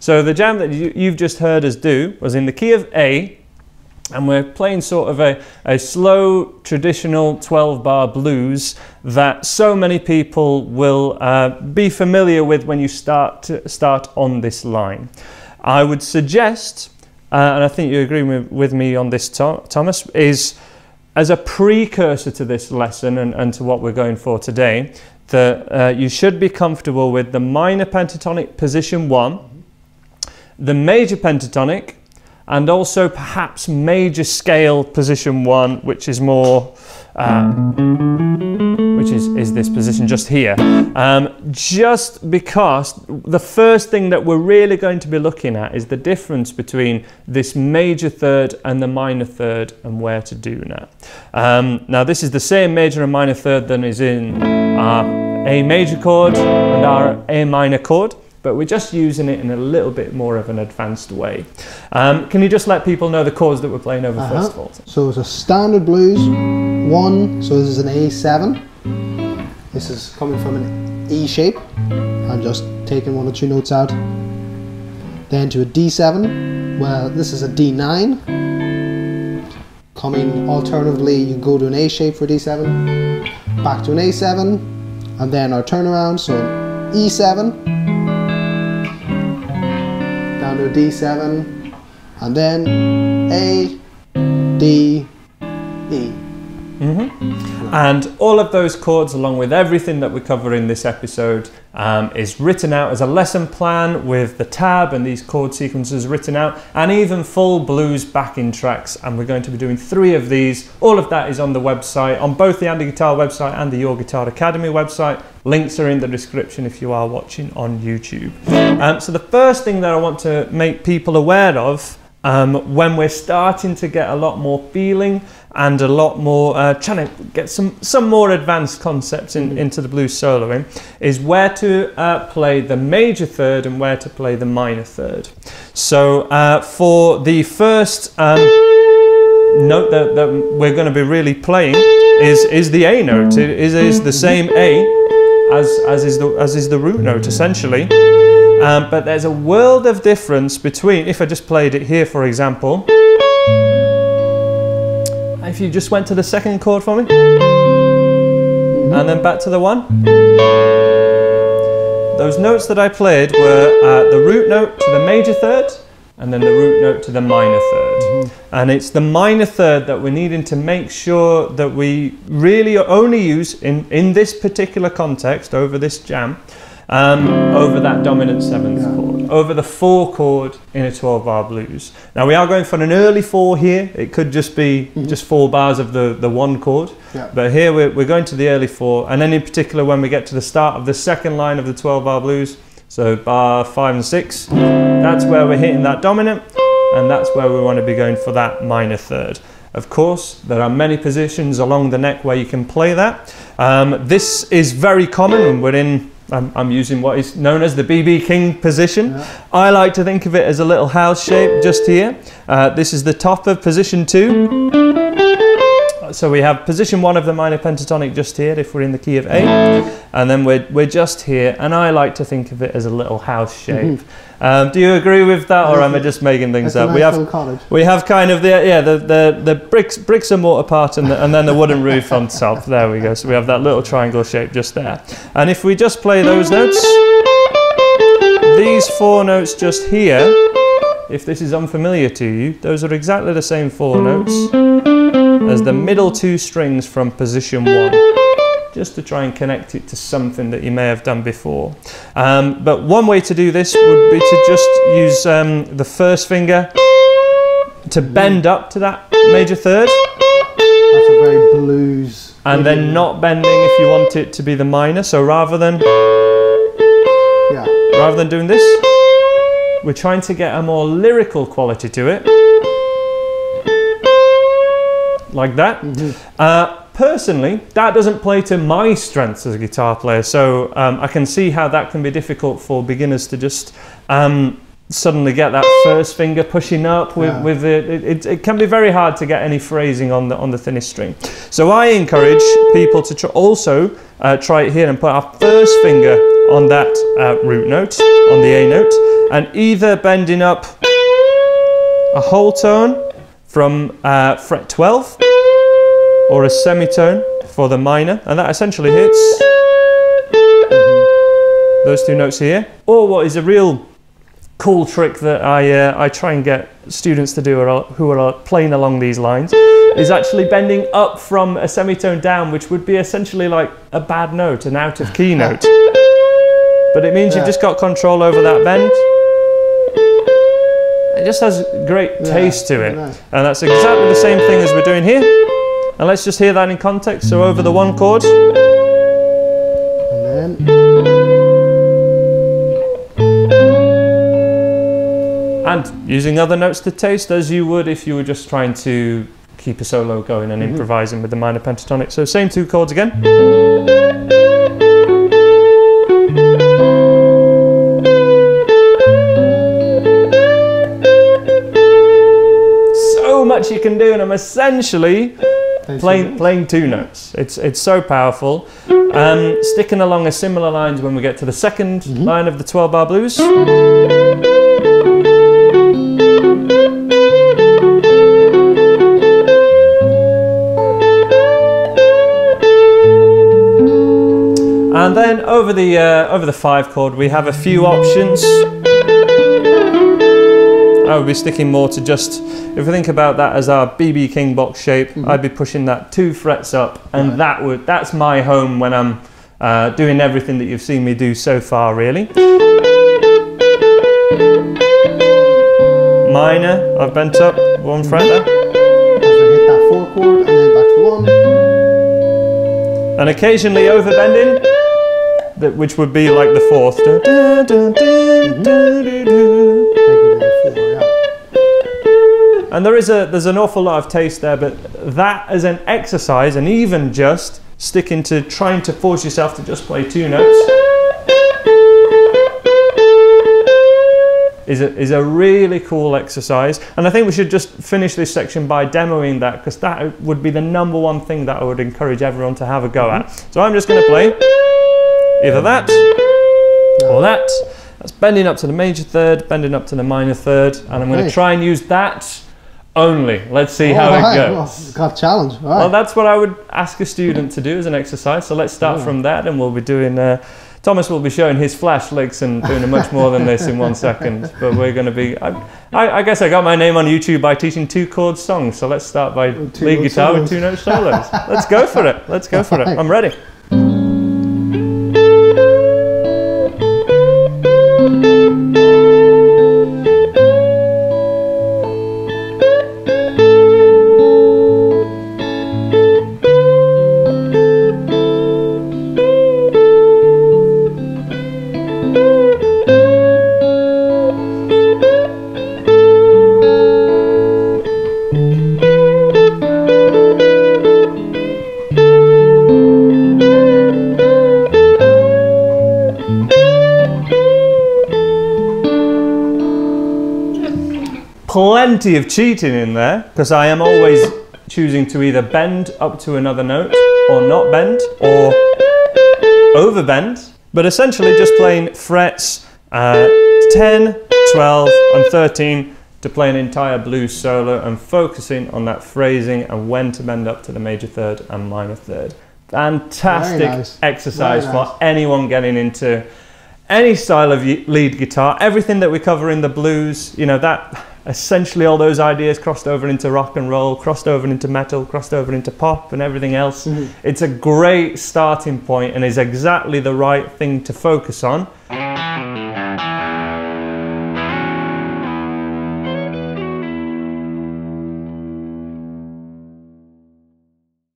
So the jam that you've just heard us do was in the key of A, and we're playing sort of a slow, traditional 12-bar blues that so many people will be familiar with when you start on this line. I would suggest, and I think you agree with me on this, Thomas, is as a precursor to this lesson and to what we're going for today, that you should be comfortable with the minor pentatonic position 1, the major pentatonic, and also perhaps major scale position 1, which is more, which is this position just here. Just because the first thing that we're really going to be looking at is the difference between this major third and the minor third and where to do that. Now this is the same major and minor third than is in our A major chord and our A minor chord, but we're just using it in a little bit more of an advanced way. Can you just let people know the chords that we're playing over first of all? So it's a standard blues 1, so this is an A7. This is coming from an E shape. I'm just taking 1 or 2 notes out. Then to a D7, well this is a D9. Coming alternatively, you go to an A shape for D7, back to an A7, and then our turnaround, so E7, down to a D7, and then A, D, E. And all of those chords, along with everything that we cover in this episode, is written out as a lesson plan with the tab and these chord sequences written out, and even full blues backing tracks. And we're going to be doing 3 of these. All of that is on the website, on both the Andy Guitar website and the Your Guitar Academy website. Links are in the description if you are watching on YouTube. So the first thing that I want to make people aware of when we're starting to get a lot more feeling and a lot more trying to get some more advanced concepts into the blues soloing is where to play the major third and where to play the minor third. So for the first note that we're going to be really playing is the A note. It is the same A as is the root note essentially. But there's a world of difference between, if I just played it here for example, if you just went to the second chord for me, and then back to the 1. Those notes that I played were the root note to the major third, and then the root note to the minor third. And it's the minor third that we're needing to make sure that we really only use in this particular context, over this jam, over that dominant 7th chord, over the 4 chord in a 12-bar blues. Now we are going for an early 4 here. It could just be just 4 bars of the 1 chord, but here we're going to the early 4, and then in particular when we get to the start of the 2nd line of the 12-bar blues, so bar 5 and 6, that's where we're hitting that dominant, and that's where we want to be going for that minor third. Of course, there are many positions along the neck where you can play that. This is very common when we're in, I'm using what is known as the BB King position. I like to think of it as a little house shape just here. This is the top of position 2. So we have position 1 of the minor pentatonic just here if we're in the key of A, and then we're just here, and I like to think of it as a little house shape. Do you agree with that, or am I just making things up? We have kind of the bricks and mortar part, and then the wooden roof on top. There we go. So we have that little triangle shape just there. And if we just play those notes, these 4 notes just here, if this is unfamiliar to you, those are exactly the same 4 notes as the middle 2 strings from position 1, just to try and connect it to something that you may have done before. But one way to do this would be to just use the first finger to bend up to that major third. That's a very blues. And then not bending if you want it to be the minor. So rather than doing this, we're trying to get a more lyrical quality to it. Like that. Personally, that doesn't play to my strengths as a guitar player, so I can see how that can be difficult for beginners to just suddenly get that first finger pushing up with it. It can be very hard to get any phrasing on the thinnest string. So I encourage people to also try it here and put our first finger on that root note, on the A note, and either bending up a whole tone from fret 12 or a semitone for the minor, and that essentially hits those two notes here. Or what is a real cool trick that I try and get students to do who are playing along these lines is actually bending up from a semitone down, which would be essentially like a bad note, an out of key note. But it means you've just got control over that bend. It just has great taste to it. Nice. And that's exactly the same thing as we're doing here. And let's just hear that in context. So over the one chord. And then. And using other notes to taste as you would if you were just trying to keep a solo going and improvising with the minor pentatonic. So same two chords again. So much you can do, and I'm essentially playing two notes. It's so powerful. Sticking along a similar lines when we get to the second line of the 12-bar blues. And then over the 5 chord, we have a few options. I would be sticking more to just, if we think about that as our BB King box shape, I'd be pushing that 2 frets up, and that's my home when I'm doing everything that you've seen me do so far, really. Minor, I've bent up 1 fret there. As I hit that 4 chord and then back to 1. And occasionally overbending, which would be like the 4th. And there's an awful lot of taste there, but that as an exercise, and even just sticking to trying to force yourself to just play 2 notes, is a really cool exercise. And I think we should just finish this section by demoing that, because that would be the #1 thing that I would encourage everyone to have a go at. So I'm just going to play either that or that. That's bending up to the major 3rd, bending up to the minor 3rd, and I'm going to try and use that only. Let's see how it goes. Well, got a challenge. All right. Well, that's what I would ask a student to do as an exercise. So let's start from that, and we'll be doing. Thomas will be showing his flash licks and doing much more than this in 1 second. But we're going to be. I guess I got my name on YouTube by teaching 2-chord songs. So let's start by lead guitar with 2-note solos. Let's go for it. Let's go for it. I'm ready. Plenty of cheating in there, because I am always choosing to either bend up to another note or not bend or overbend, but essentially just playing frets 10, 12 and 13 to play an entire blues solo and focusing on that phrasing and when to bend up to the major 3rd and minor 3rd. Fantastic exercise for anyone getting into any style of lead guitar. Everything that we cover in the blues, you know, that essentially all those ideas crossed over into rock and roll, crossed over into metal, crossed over into pop and everything else. It's a great starting point and is exactly the right thing to focus on.